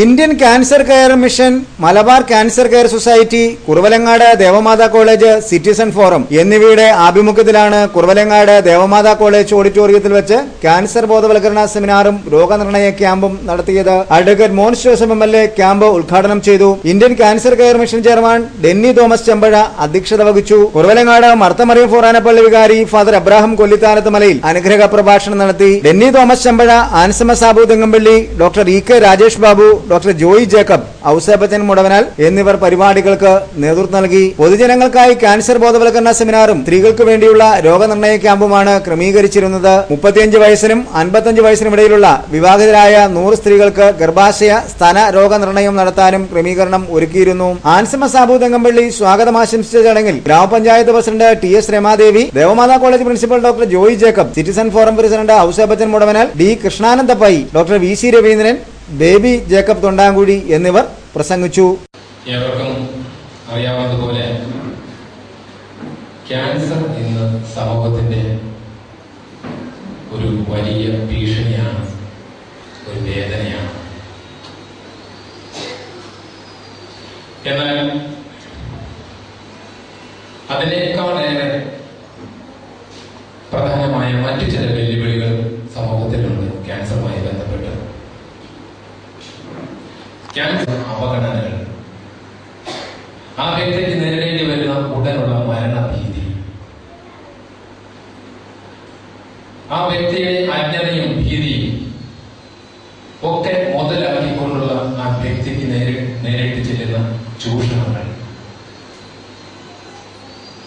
Indian cancer care mission, Malabar cancer care society, Kuravilangad Devamatha college citizen forum എന്നിവയുടെ ആഭിമുഖ്യത്തിലാണ് Kuravilangad Devamatha college ഓഡിറ്റോറിയത്തിൽ വെച്ച് ക്യാൻസർ ബോധവൽക്കരണ സെമിനാറും രോഗനിർണയ ക്യാമ്പും നടത്തിയത്. Advocate Mons Joseph MLA camp ഉദ്ഘാടനം ചെയ്തു. Indian cancer care mission chairman Denny Thomas Chembazha അധ്യക്ഷത വഹിച്ചു. കുറവലങ്ങാട് മർത്തമറിയം ഫോറാനപ്പള്ളി വികാരി ഫാദർ അബ്രാഹം കൊല്ലിത്താനത്ത് മലയിൽ അനുഗ്രഹ പ്രഭാഷണം നടത്തി. Denny Thomas Chembazha, Ansamma Sabu Thengampally, doctor EK Rajesh Babu, doctor Joy Jacob, Ouseppachan Mudavanal എന്നിവർ പരിപാടികൾക്ക് നേതൃത്വം നൽകി. പൊതുജനങ്ങൾക്കായി ക്യാൻസർ ബോധവൽക്കരണ സെമിനാറും സ്ത്രീകൾക്ക് വേണ്ടിയുള്ള രോഗനിർണയ ക്യാമ്പുമാണ് ക്രമീകരിച്ചിരുന്നത്. 35 വയസ്സിനും 55 വയസ്സിനും ഇടയിലുള്ള വിവാഹിതരായ 100 സ്ത്രീകൾക്ക് ഗർഭാശയ സ്തന രോഗനിർണയം നടത്താനും ക്രമീകരണം ഒരുക്കിയിരുന്നു. ആൻസമ സാബു തെങ്ങമ്പള്ളി സ്വാഗതം ആശംസിച്ച ചടങ്ങിൽ grama panchayat president TS Ramadevi, Devamatha college principal doctor Joy Jacob, citizen forum president Ouseppachan Mudavanal, D Krishnananda Pai, doctor VC Raveendran, Baby Jacob Thondamkuzhy എന്നിവർ പ്രസംഗിച്ചു. ഏവർക്കും അറിയാവുന്നതുപോലെ ക്യാൻസർ ഇന്ന് സമൂഹത്തിന്റെ ഒരു വലിയ ഭീഷണിയാണ്, ഒരു വേദനയാണ്. എന്നാൽ അതിനേക്കാളേറെ പ്രധാനമായ മറ്റു ചില വെല്ലുവിളികൾ സമൂഹത്തിലുണ്ട്. ക്യാൻസറുമായി ബന്ധപ്പെട്ട് ക്യാൻസർ അവഗണനകൾ, ആ വ്യക്തിക്ക് നേരിടേണ്ടി വരുന്ന ഉടനുള്ള മരണഭീതി, ആ വ്യക്തിയുടെ അജ്ഞതയും ഭീതിയും ഒക്കെ മുതലാക്കിക്കൊണ്ടുള്ള ആ വ്യക്തിക്ക് നേരിട്ട് ചെല്ലുന്ന ചൂഷണങ്ങൾ,